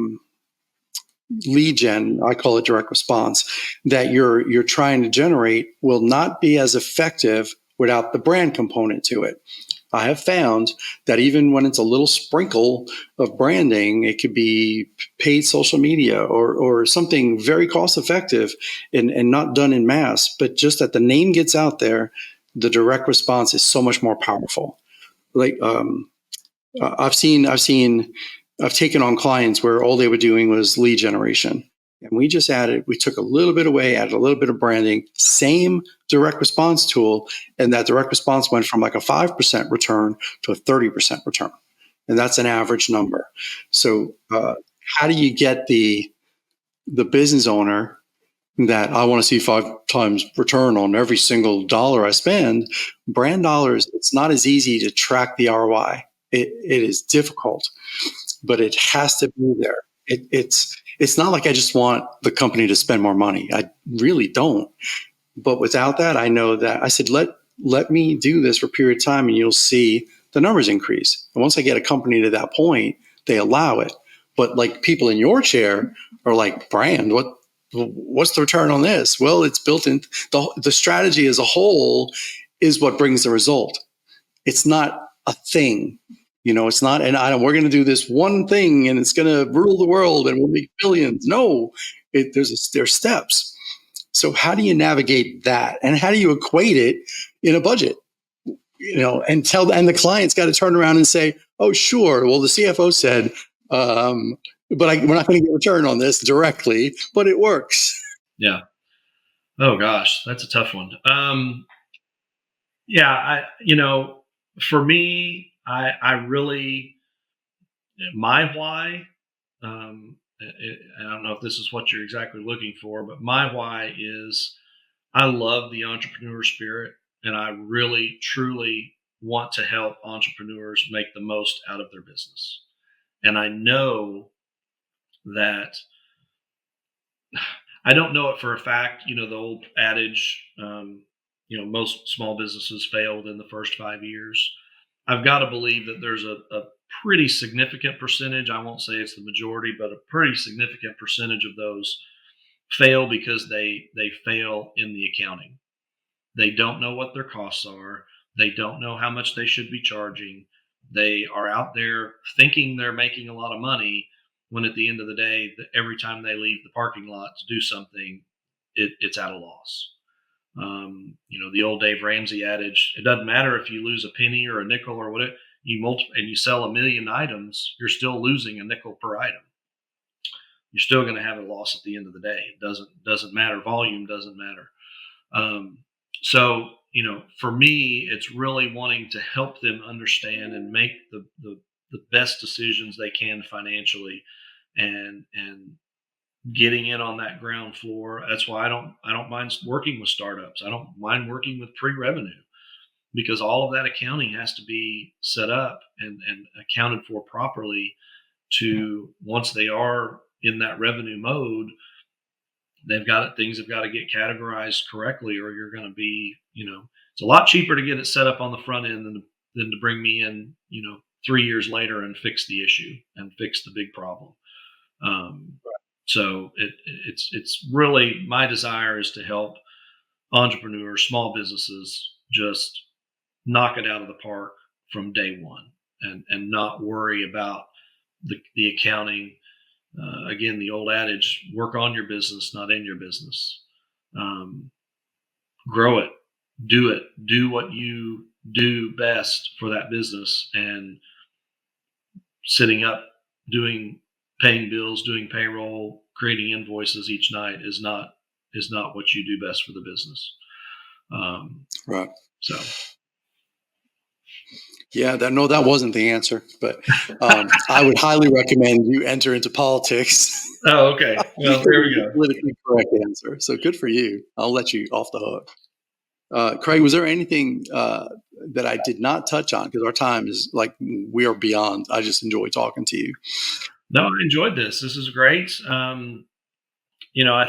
lead gen, I call it direct response, that you're trying to generate will not be as effective without the brand component to it. I have found that even when it's a little sprinkle of branding, it could be paid social media or something very cost effective and not done in mass, but just that the name gets out there, the direct response is so much more powerful. Like I've taken on clients where all they were doing was lead generation. And we took a little bit away, added a little bit of branding, same direct response tool. And that direct response went from like a 5% return to a 30% return. And that's an average number. So how do you get the business owner that I want to see 5 times return on every single dollar I spend? Brand dollars, it's not as easy to track the ROI. It is difficult, but it has to be there. It's not like I just want the company to spend more money. I really don't. But without that, I know that I said, let me do this for a period of time and you'll see the numbers increase. And once I get a company to that point, they allow it. But like people in your chair are like, brand, what's the return on this? Well, it's built in. The strategy as a whole is what brings the result. It's not a thing. It's not, we're going to do this one thing and it's going to rule the world and we'll make billions. No, there's steps. So how do you navigate that? And how do you equate it in a budget? and the client's got to turn around and say, oh, sure. Well, the CFO said, but we're not going to get a return on this directly, but it works. Yeah. Oh gosh, that's a tough one. Yeah, for me, I really, my why, I don't know if this is what you're exactly looking for, but my why is I love the entrepreneur spirit, and I really, truly want to help entrepreneurs make the most out of their business. And I know that I don't know it for a fact. The old adage, most small businesses failed in the first 5 years. I've got to believe that there's a pretty significant percentage. I won't say it's the majority, but a pretty significant percentage of those fail because they fail in the accounting. They don't know what their costs are. They don't know how much they should be charging. They are out there thinking they're making a lot of money when at the end of the day, every time they leave the parking lot to do something, it's at a loss. The old Dave Ramsey adage: it doesn't matter if you lose a penny or a nickel or whatever. And you sell 1 million items, you're still losing a nickel per item. You're still going to have a loss at the end of the day. It doesn't matter. Volume doesn't matter. So, for me, it's really wanting to help them understand and make the best decisions they can financially, and getting in on that ground floor. That's why I don't mind working with startups. I don't mind working with pre-revenue, because all of that accounting has to be set up and accounted for properly to, once they are in that revenue mode, things have got to get categorized correctly, or you're going to be, it's a lot cheaper to get it set up on the front end than to bring me in, 3 years later and fix the issue and fix the big problem. So it's really, my desire is to help entrepreneurs, small businesses, just knock it out of the park from day one, and not worry about the accounting. Again, the old adage: work on your business, not in your business. Grow it, do what you do best for that business, and sitting up, paying bills, doing payroll, creating invoices each night is not what you do best for the business. Right. So. Yeah, that wasn't the answer, but I would highly recommend you enter into politics. Oh, okay. Well, there we go. Politically correct answer. So good for you. I'll let you off the hook. Craig, was there anything that I did not touch on? Because our time is we are beyond. I just enjoy talking to you. No, I enjoyed this. This is great. I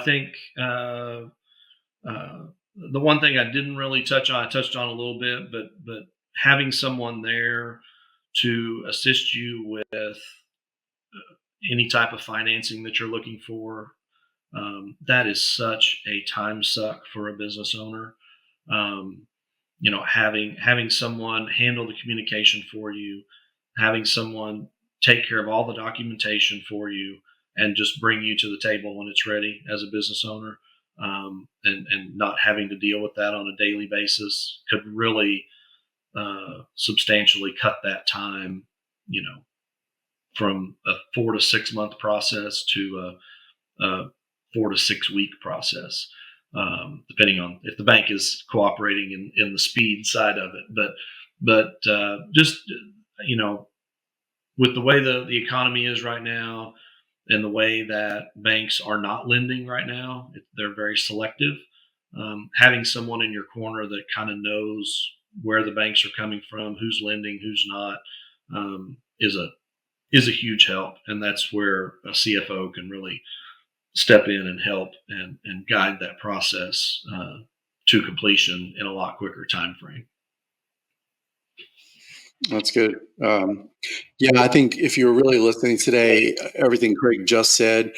think the one thing I didn't really touch on, I touched on a little bit, but having someone there to assist you with any type of financing that you're looking for, that is such a time suck for a business owner. Having someone handle the communication for you, having someone take care of all the documentation for you, and just bring you to the table when it's ready as a business owner, and not having to deal with that on a daily basis, could really substantially cut that time, from a 4 to 6 month process to a 4 to 6 week process, depending on if the bank is cooperating in the speed side of it. But just, with the way the economy is right now, and the way that banks are not lending right now, they're very selective. Having someone in your corner that kind of knows where the banks are coming from, who's lending, who's not, is a huge help. And that's where a CFO can really step in and help and guide that process to completion in a lot quicker time frame. That's good. I think if you're really listening today, everything Craig just said,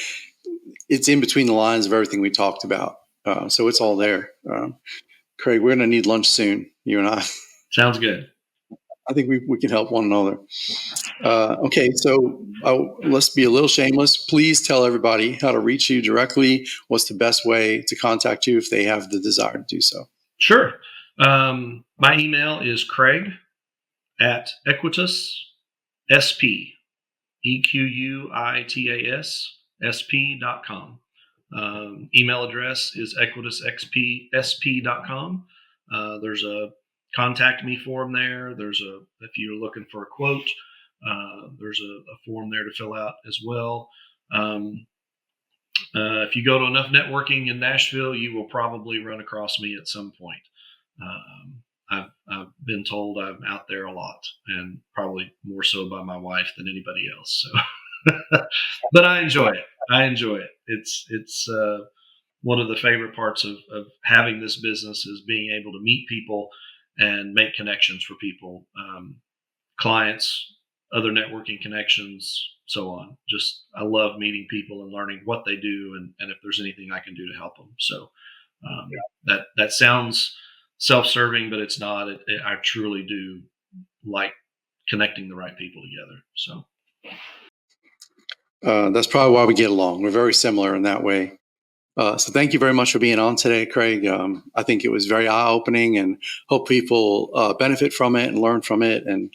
it's in between the lines of everything we talked about. So it's all there. Craig, we're going to need lunch soon, you and I. Sounds good. I think we can help one another. Okay, so let's be a little shameless. Please tell everybody how to reach you directly. What's the best way to contact you if they have the desire to do so? Sure. My email is Craig at Equitas SP, EQUITAS email address is equitasxpsp.com. There's a contact me form there. If you're looking for a quote, there's a form there to fill out as well. If you go to enough networking in Nashville, you will probably run across me at some point. I've been told I'm out there a lot, and probably more so by my wife than anybody else. So, but I enjoy it. It's one of the favorite parts of having this business is being able to meet people and make connections for people, clients, other networking connections, so on. Just I love meeting people and learning what they do, and if there's anything I can do to help them. So that sounds self-serving, but it's not. I truly do like connecting the right people together. So That's probably why we get along. We're very similar in that way. So thank you very much for being on today, Craig. I think it was very eye-opening, and hope people benefit from it and learn from it. And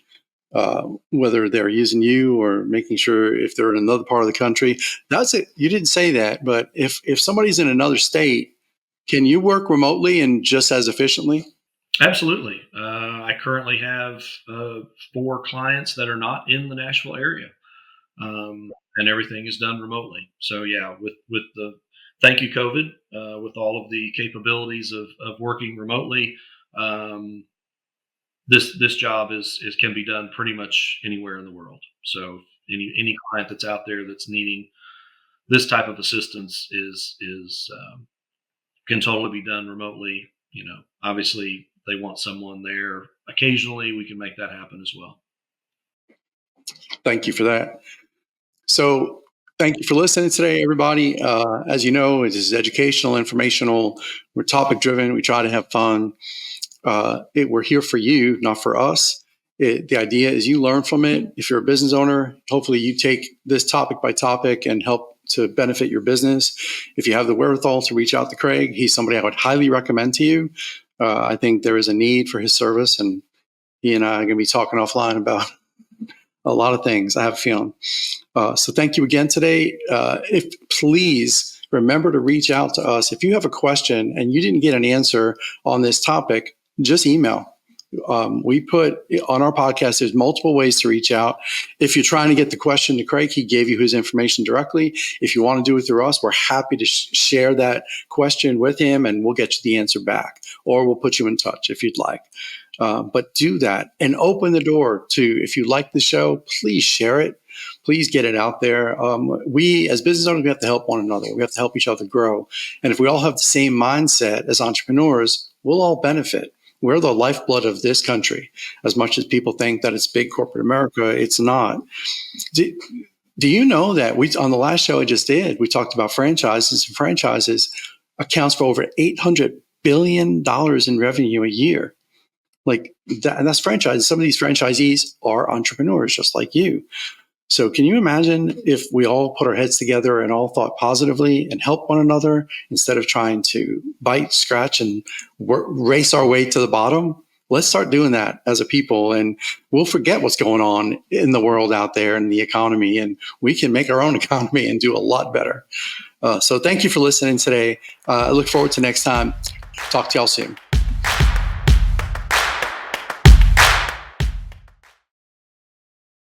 whether they're using you or making sure if they're in another part of the country, that's it. You didn't say that, but if somebody's in another state, can you work remotely and just as efficiently? absolutely. I currently have 4 clients that are not in the Nashville area, and everything is done remotely. So yeah, with the thank you COVID, with all of the capabilities of working remotely, um, this job is can be done pretty much anywhere in the world. So any client that's out there that's needing this type of assistance is can totally be done remotely. Obviously they want someone there occasionally. We can make that happen as well. Thank you for that. So thank you for listening today, everybody. As you know, it is educational, informational. We're topic driven. We try to have fun. We're here for you, not for us. The idea is you learn from it. If you're a business owner, hopefully you take this topic by topic and help to benefit your business. If you have the wherewithal to reach out to Craig, he's somebody I would highly recommend to you. I think there is a need for his service, and he and I are going to be talking offline about a lot of things, I have a feeling. So thank you again today. If please remember to reach out to us. If you have a question and you didn't get an answer on this topic, just email. We put on our podcast, there's multiple ways to reach out. If you're trying to get the question to Craig, he gave you his information directly. If you want to do it through us, we're happy to share that question with him, and we'll get you the answer back, or we'll put you in touch if you'd like. But do that and open the door to, if you like the show, please share it. Please get it out there. We, as business owners, we have to help one another. We have to help each other grow. And if we all have the same mindset as entrepreneurs, we'll all benefit. We're the lifeblood of this country. As much as people think that it's big corporate America, it's not. Do you know that on the last show I just did, we talked about franchises, and franchises accounts for over $800 billion in revenue a year. Like that, and that's franchises. Some of these franchisees are entrepreneurs just like you. So can you imagine if we all put our heads together and all thought positively and help one another instead of trying to bite, scratch, and race our way to the bottom? Let's start doing that as a people, and we'll forget what's going on in the world out there and the economy, and we can make our own economy and do a lot better. So thank you for listening today. I look forward to next time. Talk to y'all soon.